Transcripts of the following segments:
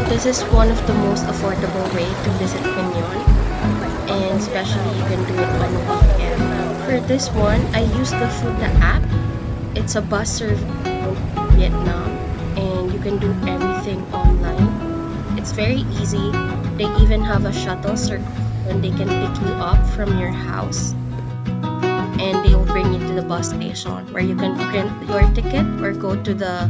this is one of the most affordable way to visit Quy Nhon, and especially you can do it on a weekend. For this one, I use the Futa app. It's a bus service in Vietnam, and you can do everything online. It's very easy. They even have a shuttle service when they can pick you up from your house, and they'll bring you to the bus station where you can print your ticket or go to the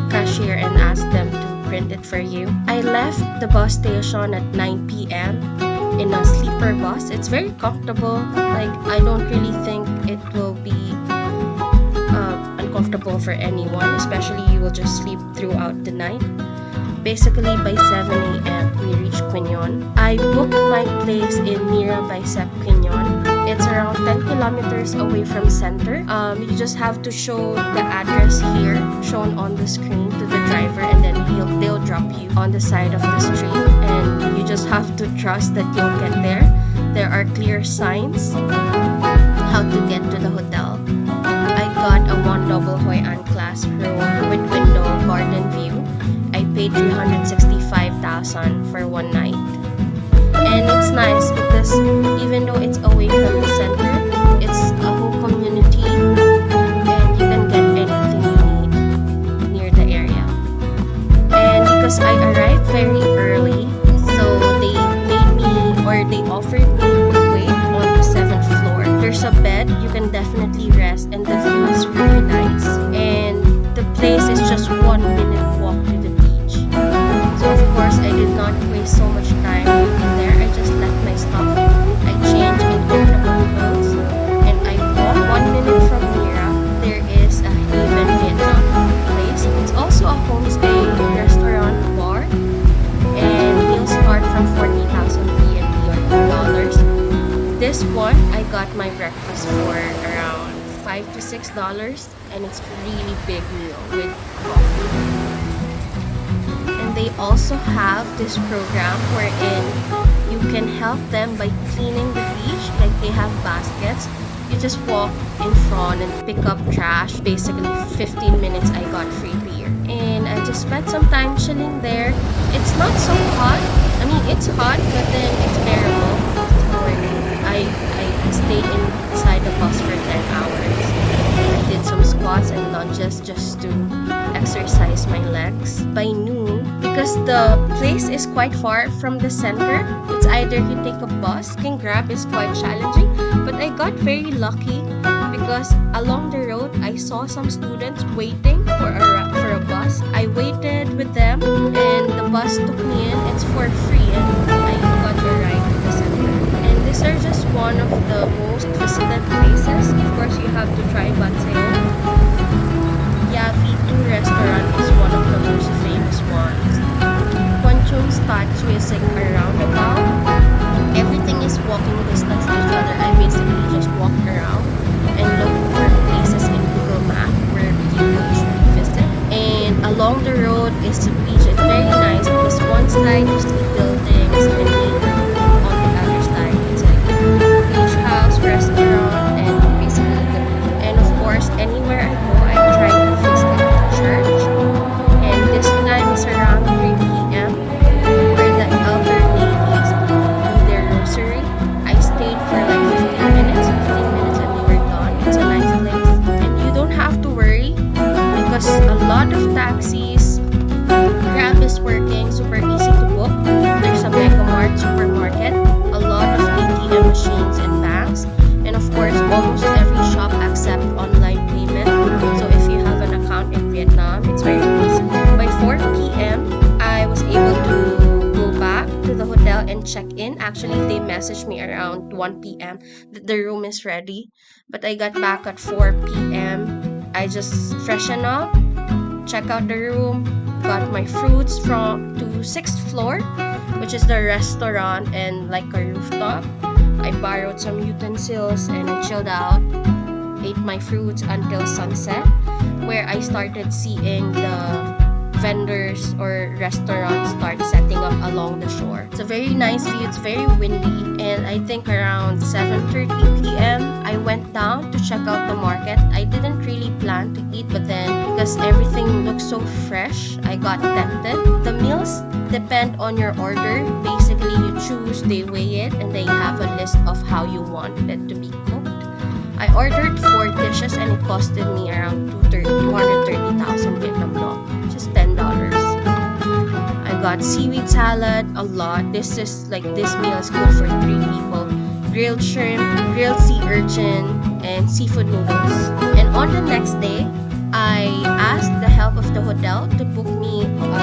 cashier and ask them to print it for you. I left the bus station at 9 p.m. in a sleeper bus. It's very comfortable. Like, I don't really think it will be uncomfortable for anyone, especially you will just sleep throughout the night. Basically, by 7 a.m., we reached Quy Nhon. I booked my place in Mira by Sep Quy Nhon. It's around 10 kilometers away from center. You just have to show the address here, shown on the screen, to the driver, and then they'll drop you on the side of the street. And you just have to trust that you'll get there. There are clear signs how to get to the hotel. I got a one double Hoi An class room with window garden view. I paid 365,000 for one night. And it's nice because even though it's away from the center, it's a whole community and you can get anything you need near the area. And because I arrived very early, so they offered me to wait on the 7th floor. There's a bed, you can definitely rest, and the view is really nice. And the place is just 1 minute walk to the beach. So of course I did not waste so much time waiting there. I just left my stuff. I changed in comfortable clothes and I walked 1 minute from Mira. There is a Haven Vietnam place. It's also a homestay, restaurant, bar, and meals start from 40,000 VND or dollars. This one I got my breakfast for around $5 to $6, and it's a really big meal with coffee. And they also have this program wherein you can help them by cleaning the beach. Like, they have baskets. You just walk in front and pick up trash. Basically 15 minutes I got free beer. And I just spent some time chilling there. It's not so hot. I mean, it's hot, but then it's bearable. I stayed inside the bus for 10 hours. I did some squats and lunges just to exercise my legs. By noon, because the place is quite far from the center, it's either you take a bus, can grab is quite challenging, but I got very lucky because along the road I saw some students waiting for a bus. I waited with them and the bus took me in. It's for free and I got a ride to the center. And these are just one of the most visited places. Of course, you have to try Batseo. Yavi 2 restaurant is one of the most famous ones. Quanchung statue is like a roundabout. Everything is walking distance to each other. I basically just walked around and looked for places in Google Maps where people usually visit. And along the road is the beach. It's very nice because one side you see buildings and nature. On the other side it's like beach house, restaurant, and basically the beach. And of course, anywhere I go, I try to visit the church. And this time is around 3 p.m. where the elder ladies do their rosary. I stayed for like 15 minutes and we were done. It's a nice place. And you don't have to worry because a lot of taxis, Grab is working, super easy to book. There's a Mega Mart supermarket, a lot of ATM machines and banks, and of course, almost every shop accepts online payment. So if you have an account in Vietnam, it's very easy. By 4 p.m., I was able to go back to the hotel and check in. Actually, they messaged me around 1 p.m. that the room is ready, but I got back at 4 p.m. I just freshen up, check out the room, got my fruits to 6th floor, which is the restaurant and like a rooftop. I borrowed some utensils and I chilled out, ate my fruits until sunset, where I started seeing the vendors or restaurants start setting up along the shore. It's a very nice view. It's very windy, and I think around 7:30 p.m. I went down to check out the market. I didn't really plan to eat, but then because everything looks so fresh, I got tempted. The meals depend on your order. Basically, you choose, they weigh it, and they have a list of how you want it to be cooked. I ordered 4 dishes and it costed me around 230,000 Vietnam dong, just $10. I got seaweed salad, a lot. This meal is good for 3 people. Grilled shrimp, grilled sea urchin, and seafood noodles. And on the next day, I asked the help of the hotel to book me a tour.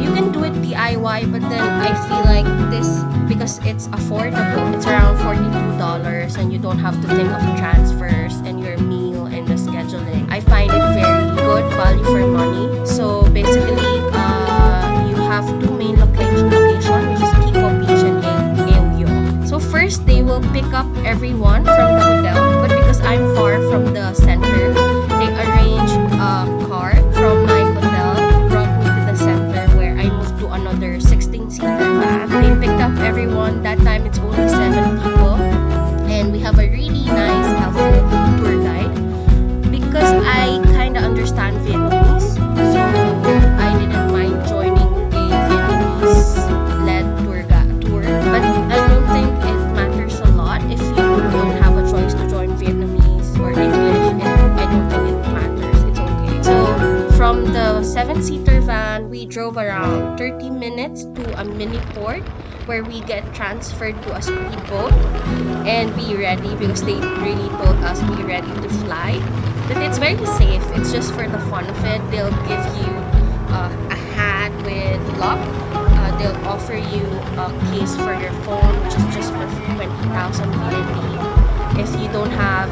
You can do it DIY, but then I feel like this, because it's affordable, it's around $42 and you don't have to think of transfers and your meal and the scheduling. I find it very good value for money. So basically, you have two main location, which is Pico Beach and Aoyo. So first, they will pick up everyone from the hotel, but because I'm far from the center, they arrange a car from my hotel, brought me to the center where I moved to another 16-seater van. They picked up everyone. That time it's only 7 people, and we have a really nice, helpful tour guide. Because I kind of understand Vietnamese, so I didn't mind joining a Vietnamese-led tour. But I don't think it matters a lot if you don't have a choice to join Vietnamese or English. I don't think it matters. It's okay. So from the 7-seater van, we drove around 30 minutes to a mini port where we get transferred to a speedboat and be ready, because they really told us be ready to fly. But it's very safe. It's just for the fun of it. They'll give you a hat with lock. They'll offer you a case for your phone, which is just for 20,000 VND. If you don't have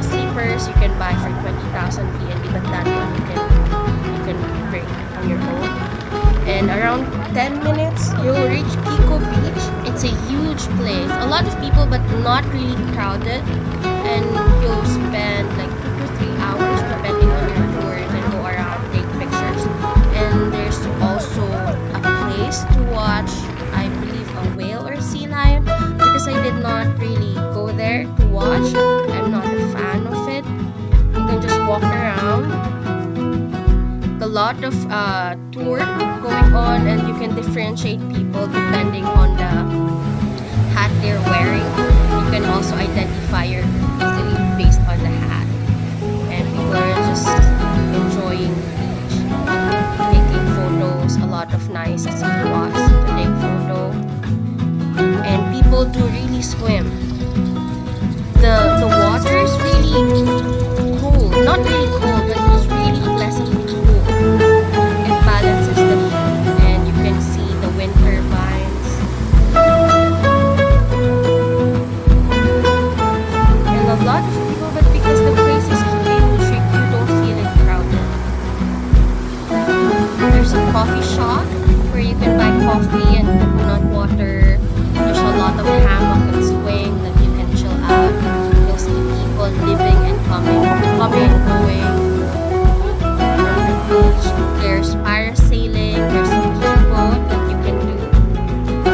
sleepers, you can buy for 20,000 VND, but that one you can bring on your own. And around 10 minutes, you'll reach Pico Beach. It's a huge place. A lot of people, but not really crowded. And you'll spend like 2 to 3 hours depending on your tours and go around, take pictures. And there's also a place to watch, I believe, a whale or sea lion, because I did not really go there to watch. I'm not a fan of it. You can just walk around. A lot of tour going on, and you can differentiate people depending on the hat they're wearing. You can also identify your easily based on the hat, and people are just enjoying the beach, taking photos. A lot of nice spots to take photo, and people do really swim. The water is really cold, not really cold, but it's really pleasantly cool. It balances the heat, and you can see the wind turbines. And a lot of people, but because the place is huge, you don't feel it crowded. There's a coffee shop where you can buy coffee and coconut water. There's a lot of hammock and swing that you can chill out. You'll see people living and coming and going from the beach. There's parasailing, there's a speedboat that you can do.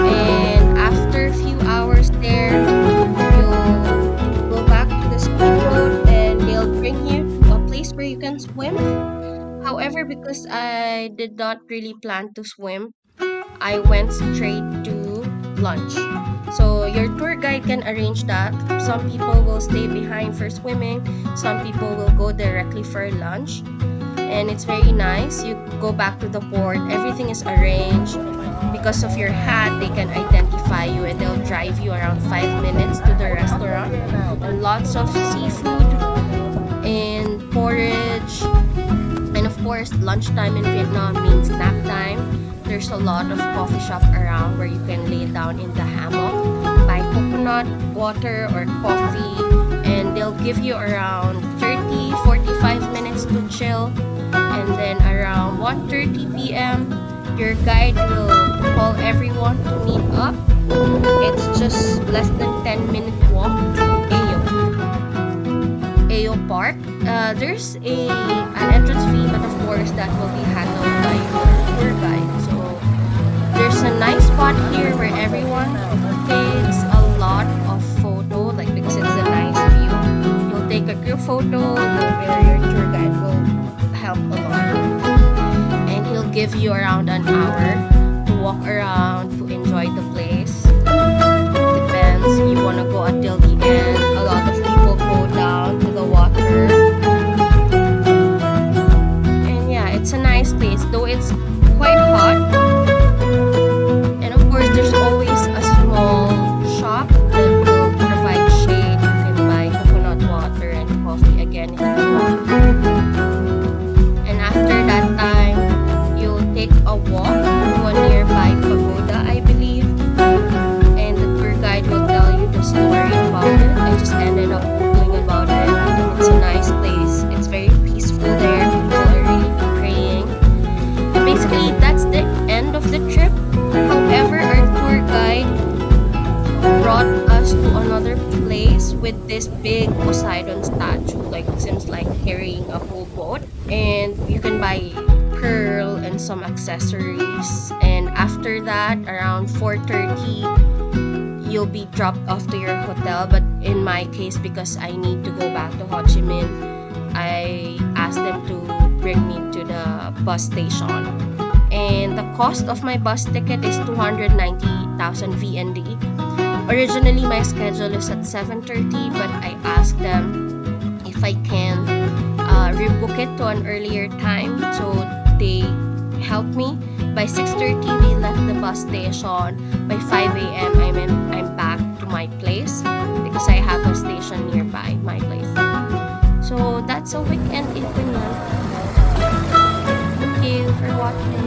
And after a few hours there, you'll go back to the speedboat and they'll bring you to a place where you can swim. However, because I did not really plan to swim, I went straight to lunch. So your tour guide can arrange that. Some people will stay behind for swimming, some people will go directly for lunch. And it's very nice. You go back to the port, everything is arranged. Because of your hat, they can identify you and they'll drive you around 5 minutes to the restaurant. And lots of seafood and porridge. And of course, lunchtime in Vietnam means nap time. There's a lot of coffee shop around where you can lay down in the hammock, buy coconut water or coffee, and they'll give you around 30-45 minutes to chill. And then around 1:30 p.m., your guide will call everyone to meet up. It's just less than 10-minute walk to Ayo Park. There's an entrance fee, but of course that will be handled by your tour guide. So there's a everyone takes a lot of photo, like because it's a nice view. You'll take a group photo, where your tour guide will help a lot. And he'll give you around an hour to walk around, to enjoy the place. Depends, you wanna go until the end. A lot of people go down to the water. And yeah, it's a nice place, though it's quite hot. And of course, there's always a small shop that will provide shade. You can buy coconut water and coffee again if you want. And after that time, you'll take a walk to a nearby pagoda, I believe. And the tour guide will tell you the story about it. I just ended up Googling about it. And it's a nice place. It's very peaceful there. People are really praying. And basically, that's the end of the trip. However, our tour guide brought us to another place with this big Poseidon statue, like it seems like carrying a whole boat. And you can buy pearl and some accessories. And after that, around 4:30, you'll be dropped off to your hotel. But in my case, because I need to go back to Ho Chi Minh, I asked them to bring me to the bus station. And the cost of my bus ticket is 290,000 VND. Originally, my schedule is at 7:30, but I asked them if I can rebook it to an earlier time. So they helped me. By 6:30, we left the bus station. By 5 a.m., I'm back to my place because I have a station nearby my place. So that's a weekend in Quy Nhon. Thank you for watching.